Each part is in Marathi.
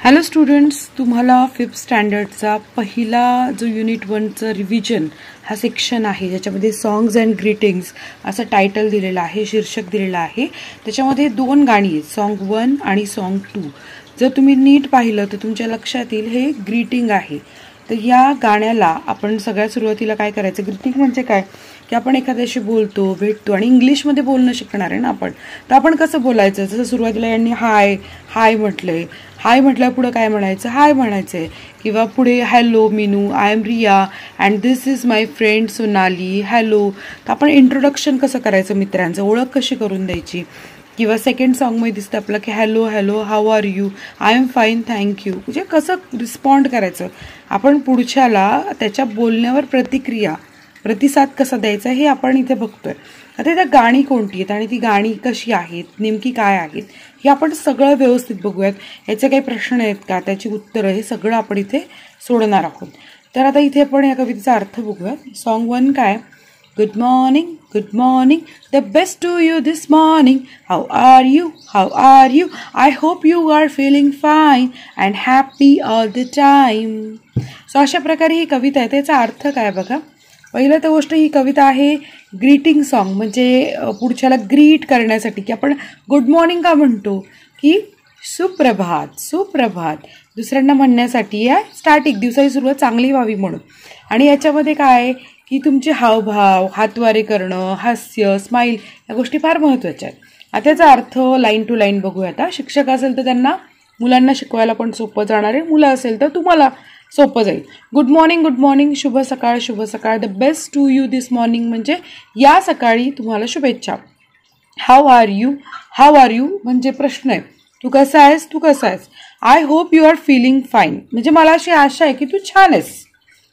हॅलो स्टुडंट्स, तुम्हाला 5th स्टँडर्डचा पहिला जो युनिट 1चा रिव्हिजन हा सेक्शन आहे, ज्याच्यामध्ये सॉंग्स अँड ग्रीटिंग्स असं टायटल दिलेलं आहे, शीर्षक दिलेलं आहे. त्याच्यामध्ये 2 गाणी आहेत, सॉंग 1 आणि सॉंग 2. जर तुम्ही नीट पाहिलं तर तुमच्या लक्षात येईल हे ग्रीटिंग आहे. तर या गाण्याला आपण सगळ्यात सुरुवातीला काय करायचं, ग्रीटिंग म्हणजे काय की आपण एखाद्याशी बोलतो, भेटतो आणि इंग्लिशमध्ये बोलणं शिकणार आहे ना आपण. तर आपण कसं बोलायचं, जसं सुरुवातीला यांनी हाय हाय म्हटलंय, हाय म्हटल्या पुढे काय म्हणायचं, हाय म्हणायचंय, किंवा पुढे hello Meenu, I am Riya and this is my friend Sonali, hello. तर आपण इंट्रोडक्शन कसं करायचं, मित्रांचं ओळख कशी करून द्यायची. किंवा सेकंड सॉन्गमध्ये दिसतं आपलं की hello hello how are you, I am fine thank you. म्हणजे कसं रिस्पॉन्ड करायचं, आपण पुढच्याला त्याच्या बोलण्यावर प्रतिसाद कसा द्यायचा हे आपण इथे बघतोय. आता त्या गाणी कोणती आहेत आणि ती गाणी कशी आहेत, नेमकी काय आहेत, हे आपण सगळं व्यवस्थित बघूयात. याचे काही प्रश्न आहेत का, त्याची उत्तरं, हे सगळं आपण इथे सोडणार आहोत. तर आता इथे आपण या कवितेचा अर्थ बघूयात. सॉन्ग 1 काय, good morning the best to you this morning, how are you, I hope you are feeling fine and happy all the time. So अशा प्रकारे ही कविता आहे. त्याचा अर्थ काय बघा. पहिलं तर गोष्ट, ही कविता आहे ग्रीटिंग सॉन्ग, म्हणजे पुढच्याला ग्रीट करण्यासाठी, की आपण गुड मॉर्निंग का म्हणतो, की सुप्रभात दुसऱ्यांना म्हणण्यासाठी या स्टार्टिंग दिवसाची सुरुवात चांगली व्हावी म्हणून. आणि याच्यामध्ये काय की तुमचे हावभाव, हातवारे करणं, हास्य, स्माईल या गोष्टी फार महत्त्वाच्या आहेत. आता त्याचा अर्थ लाईन टू लाईन बघूया. आता शिक्षक असेल तर त्यांना मुलांना शिकवायला पण सोपं जाणार आहे, मुलं असेल तर तुम्हाला सोपं जाईल. गुड मॉर्निंग, शुभ सकाळ, the best to you this morning म्हणजे या सकाळी तुम्हाला शुभेच्छा. हाऊ आर यू म्हणजे प्रश्न आहे, तू कसा आहेस. I hope you are feeling fine म्हणजे मला अशी आशा आहे की तू छान आहेस,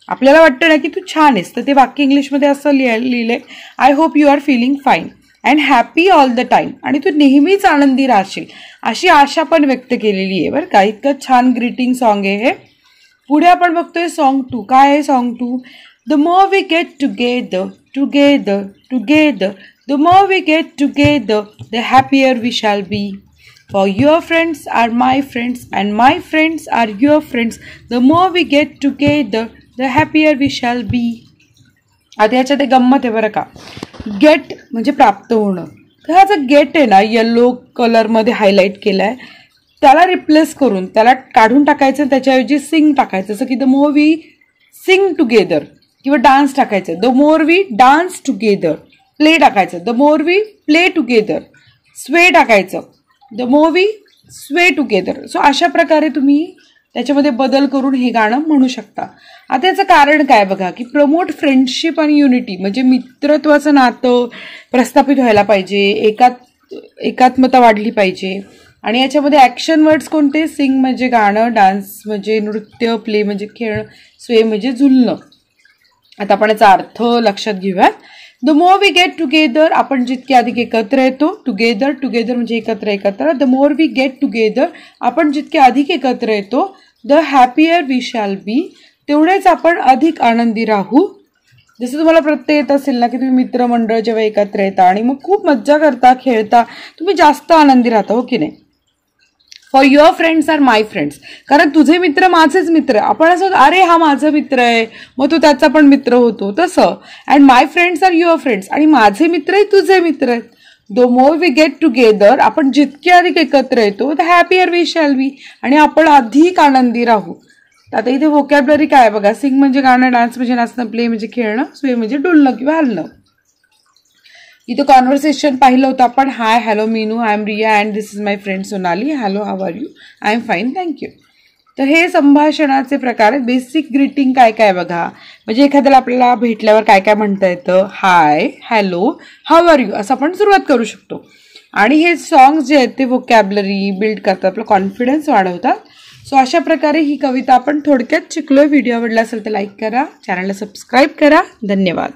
आपल्याला वाटतं ना की तू छान आहेस. तर ते वाक्य इंग्लिशमध्ये असं लिहिलंय, I hope you are feeling fine and happy all the time, आणि तू नेहमीच आनंदी राहशील अशी आशा पण व्यक्त केलेली आहे बरं का. इतकं छान ग्रीटिंग सॉन्ग आहे हे. पुढे आपण बघतोय सॉन्ग 2. काय आहे song 2, the more we get together, the more we get together the happier we shall be, for your friends are my friends and my friends are your friends, the more we get together the happier we shall be. आता याच्यात ते गंमत आहे बरं का. गेट म्हणजे प्राप्त होणं. तर हा जो गेट आहे ना, येलो कलरमध्ये हायलाईट केला आहे, त्याला रिप्लेस करून त्याला काढून टाकायचं, त्याच्याऐवजी सिंग टाकायचं. जसं की the more we sing together, किंवा डान्स टाकायचं, the more we dance together. Play टाकायचं, the more we play together. Sway टाकायचं, the more we sway together. So अशा प्रकारे तुम्ही त्याच्यामध्ये बदल करून हे गाणं म्हणू शकता. आता याचं कारण काय बघा, की प्रमोट फ्रेंडशिप आणि युनिटी, म्हणजे मित्रत्वाचं नातं प्रस्थापित व्हायला पाहिजे, एकात्मता वाढली पाहिजे. आणि याच्यामध्ये ॲक्शन वर्ड्स कोणते, सिंग म्हणजे गाणं, डान्स म्हणजे नृत्य, प्ले म्हणजे खेळ, स्वे म्हणजे झुलणं. आता आपण याचा अर्थ लक्षात घेऊयात. The more we get together, आपण जितके अधिक एकत्र येतो, टुगेदर म्हणजे एकत्र, the more we get together आपण जितके अधिक एकत्र येतो, the happier we shall be तेवढेच आपण अधिक आनंदी राहू. जसं तुम्हाला प्रत्यय येत असेल ना, की तुम्ही मित्रमंडळ जेव्हा एकत्र येता आणि मग खूप मज्जा करता, खेळता, तुम्ही जास्त आनंदी राहता, हो की नाही. For your friends are my friends, कारण तुझे मित्र माझेच मित्र. आपण असं अरे हा माझा मित्र आहे, मग तो त्याचा पण मित्र होतो तसं. And my friends are your friends, आणि माझे मित्र आहे तुझे मित्र आहेत. The more we get together आपण जितके अधिक एकत्र येतो, the happier we shall be आणि आपण अधिक आनंदी राहू. आता इथे व्होकॅब्युलरी काय बघा, सिंग म्हणजे गाणं, डान्स म्हणजे नाचणं, प्ले म्हणजे खेळणं, स्वे म्हणजे डुलणं किंवा हलणं. इथं कॉन्व्हर्सेशन पाहिलं होतं आपण, hi hello Meenu, I am Riya and this is my friend Sonali, hello how are you, I am fine thank you. तर हे संभाषणाचे प्रकार आहेत. बेसिक ग्रीटिंग काय काय बघा, म्हणजे एखाद्याला आपल्याला भेटल्यावर काय काय म्हणता येतं, hi hello how are you असं आपण सुरुवात करू शकतो. आणि हे सॉंग्स जे आहेत ते व्होकॅब्युलरी बिल्ड करतात, आपला कॉन्फिडन्स वाढवतात. सो अशा प्रकारे ही कविता आपण थोडक्यात शिकलोय. व्हिडिओ आवडला असेल तर लाईक करा, चॅनलला सबस्क्राईब करा. धन्यवाद.